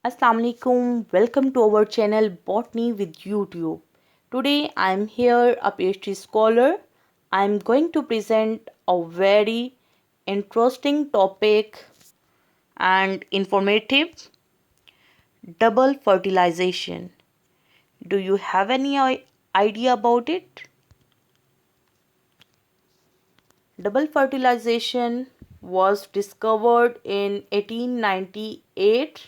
Assalamu alaikum. Welcome to our channel Botany with YouTube. Today I am here a PhD scholar. I am going to present a very interesting topic and informative: double fertilization. Do you have any idea about it? Double fertilization was discovered in 1898.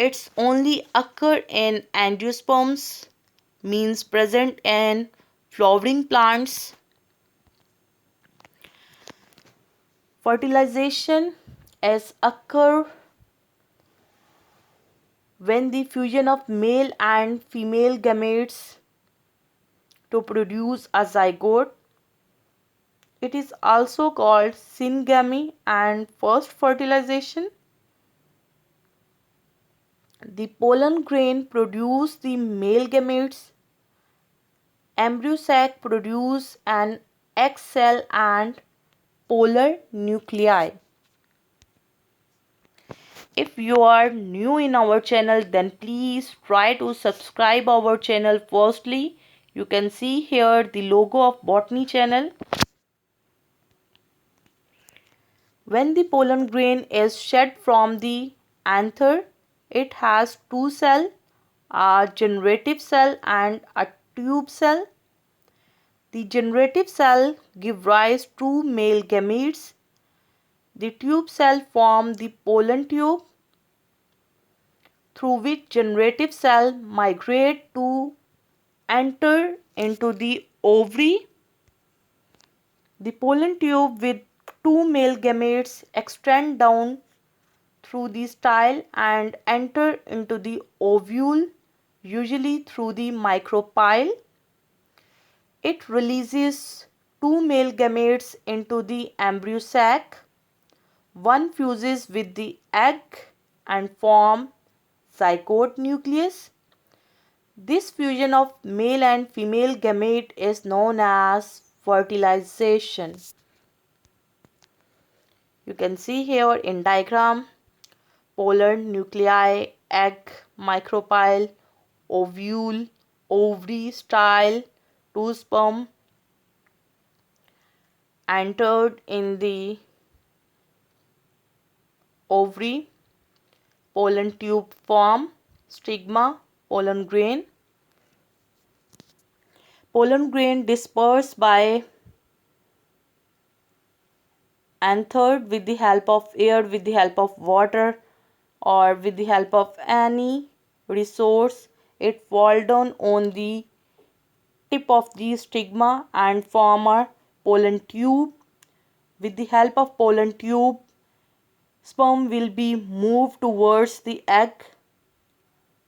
It's only occur in angiosperms, means present in flowering plants. Fertilization is occur when the fusion of male and female gametes to produce a zygote. It is also called syngamy and first fertilization. The pollen grain produce the male gametes. Embryo sac produce an egg cell and polar nuclei. If you are new in our channel, then please try to subscribe our channel. Firstly, you can see here the logo of Botany channel. When the pollen grain is shed from the anther, it has two cells, a generative cell and a tube cell. The generative cell give rise to male gametes. The tube cell form the pollen tube through which generative cell migrate to enter into the ovary. The pollen tube with two male gametes extend down through the style and enter into the ovule, usually through the micropyle. It releases two male gametes into the embryo sac. One fuses with the egg and form zygote nucleus. This fusion of male and female gamete is known as fertilization. You can see here in diagram polar nuclei, egg, micropyle, ovule, ovary, style, two sperm entered in the ovary, pollen tube form, stigma, pollen grain. Pollen grain dispersed by anthered with the help of air, with the help of water, or with the help of any resource. It fall down on the tip of the stigma and form a pollen tube. With the help of pollen tube, sperm will be moved towards the egg,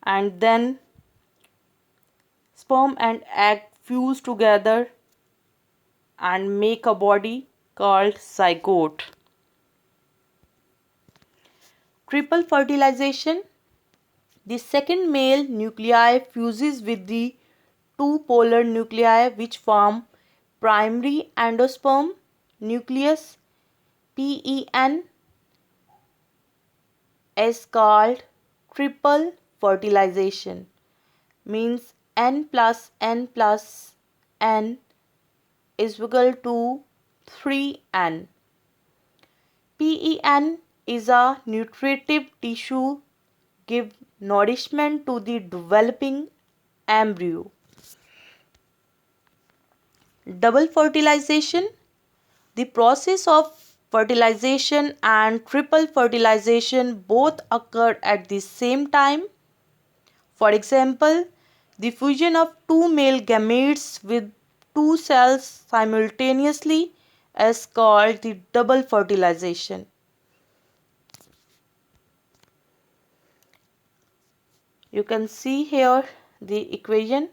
and then sperm and egg fuse together and make a body called zygote. Triple fertilization. The second male nuclei fuses with the two polar nuclei which form primary endosperm nucleus. PEN is called triple fertilization, means N plus N plus N is equal to 3N. PEN is a nutritive tissue, give nourishment to the developing embryo. Double fertilization. The process of fertilization and triple fertilization both occur at the same time. For example, the fusion of two male gametes with two cells simultaneously is called the double fertilization. You can see here the equation: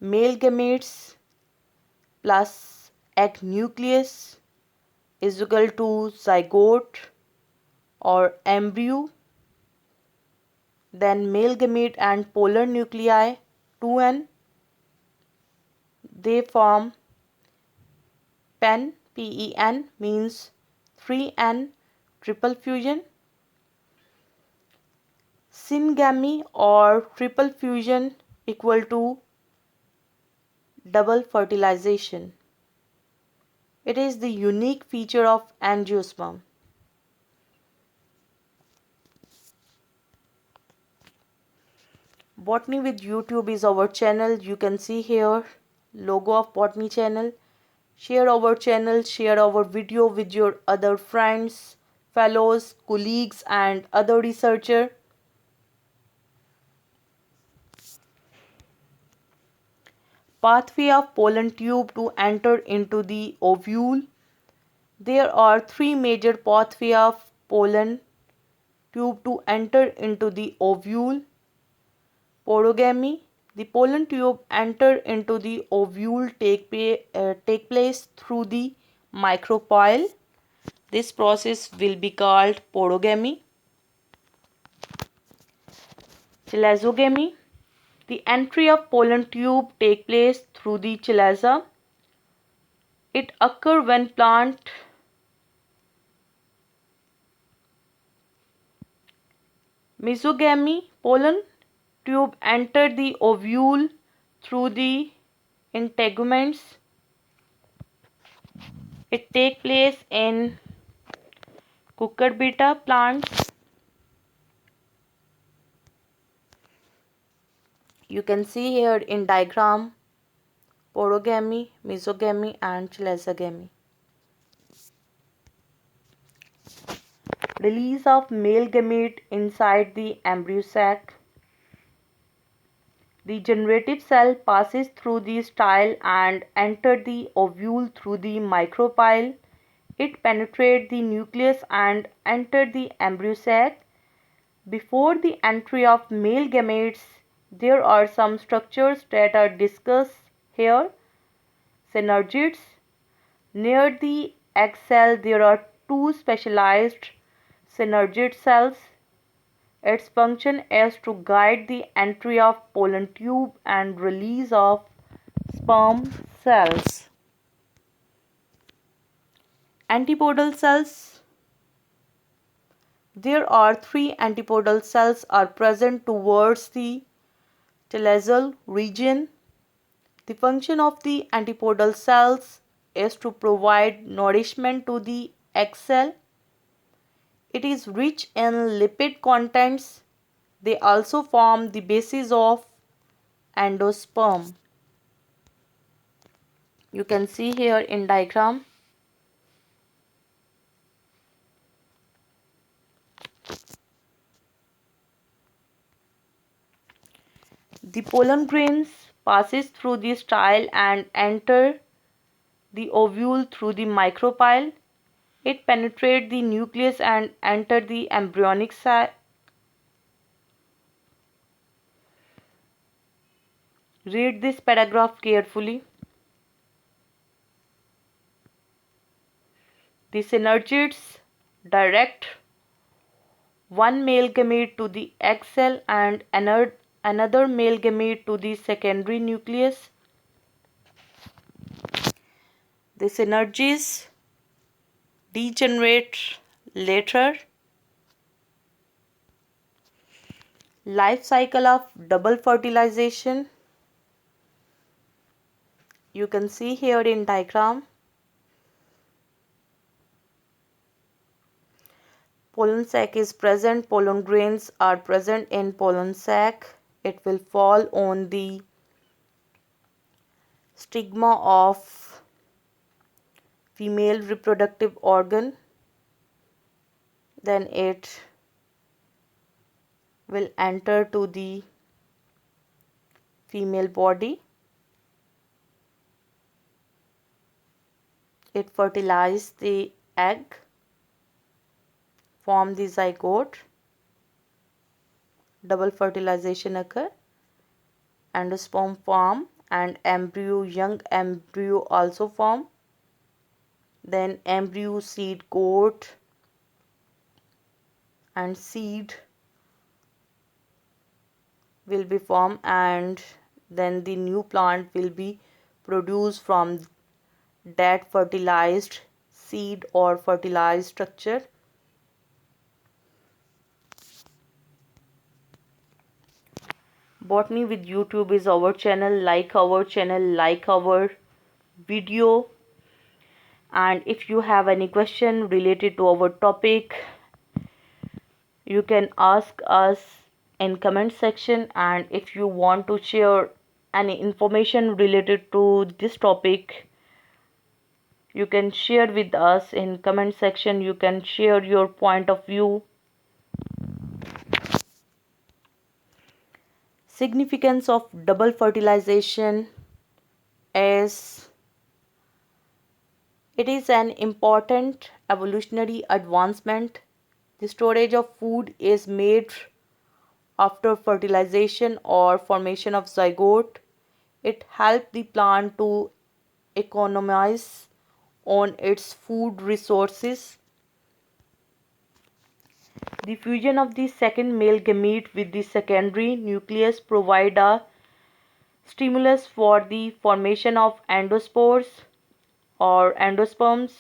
male gametes plus egg nucleus is equal to zygote or embryo. Then male gamete and polar nuclei 2N, they form PEN, PEN means 3N triple fusion. syngamy or triple fusion equal to double fertilization. It is the unique feature of angiosperm. Botany with YouTube is our channel. You can see here logo of Botany channel. Share our channel, share our video with your other friends, fellows, colleagues and other researcher. Pathway of pollen tube to enter into the ovule. There are three major pathways of pollen tube to enter into the ovule. Porogamy. The pollen tube enter into the ovule take place through the micropyle. This process will be called porogamy. Chilazogamy. The entry of pollen tube take place through the chalaza. It occurs when plant mesogamy. Pollen tube enter the ovule through the integuments. It takes place in cucurbita plants. You can see here in diagram porogamy, mesogamy and chilazogamy. Release of male gamete inside the embryo sac. The generative cell passes through the style and enters the ovule through the micropyle. It penetrates the nucleus and enters the embryo sac. Before the entry of male gametes, there are some structures that are discussed here. Synergids. Near the egg cell, there are two specialized synergid cells. Its function is to guide the entry of pollen tube and release of sperm cells. Antipodal cells. There are three antipodal cells are present towards the telasal region. The function of the antipodal cells is to provide nourishment to the egg cell. It is rich in lipid contents. They also form the basis of endosperm. You can see here in diagram. The pollen grains passes through the style and enter the ovule through the micropyle. It penetrates the nucleus and enter the embryonic sac. Read this paragraph carefully. The synergids direct one male gamete to the egg cell and another male gamete to the secondary nucleus. The synergies degenerate later. Life cycle of double fertilization. You can see here in diagram. Pollen sac is present. Pollen grains are present in pollen sac. It will fall on the stigma of female reproductive organ. Then it will enter to the female body. It fertilizes the egg, form the zygote, double fertilization occur, endosperm form and young embryo also form. Then embryo, seed coat and seed will be formed, and then the new plant will be produced from that fertilized seed or fertilized structure. Botany with YouTube is our channel. Like our channel, like our video. And if you have any question related to our topic, you can ask us in comment section. And if you want to share any information related to this topic, you can share with us in comment section. You can share your point of view. Significance of double fertilization is it is an important evolutionary advancement. The storage of food is made after fertilization or formation of zygote. It helps the plant to economize on its food resources. The fusion of the second male gamete with the secondary nucleus provide a stimulus for the formation of endospores or endosperms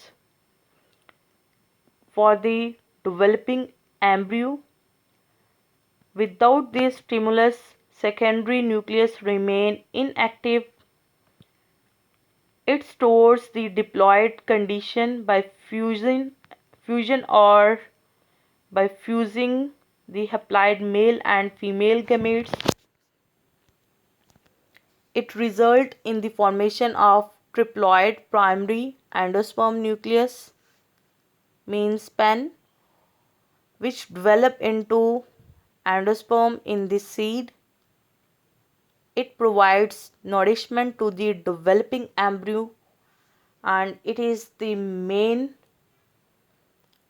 for the developing embryo. Without this stimulus, secondary nucleus remain inactive. It stores the diploid condition by fusion or by fusing the haplide male and female gametes. It results in the formation of triploid primary endosperm nucleus, means pen, which develop into endosperm in the seed. It provides nourishment to the developing embryo, and it is the main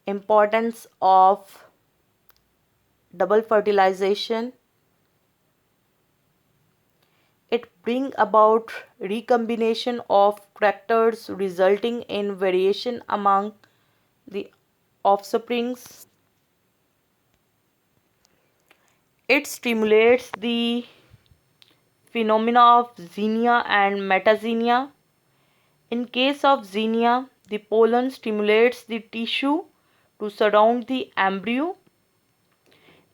importance of double fertilization. It brings about recombination of characters resulting in variation among the offsprings. It stimulates the phenomena of xenia and metaxenia. In case of xenia, the pollen stimulates the tissue to surround the embryo.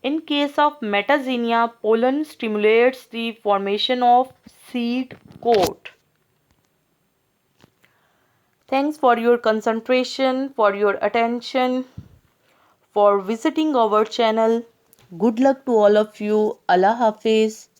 In case of metaxenia, pollen stimulates the formation of seed coat. Thanks for your concentration, for your attention, for visiting our channel. Good luck to all of you. Allah Hafiz.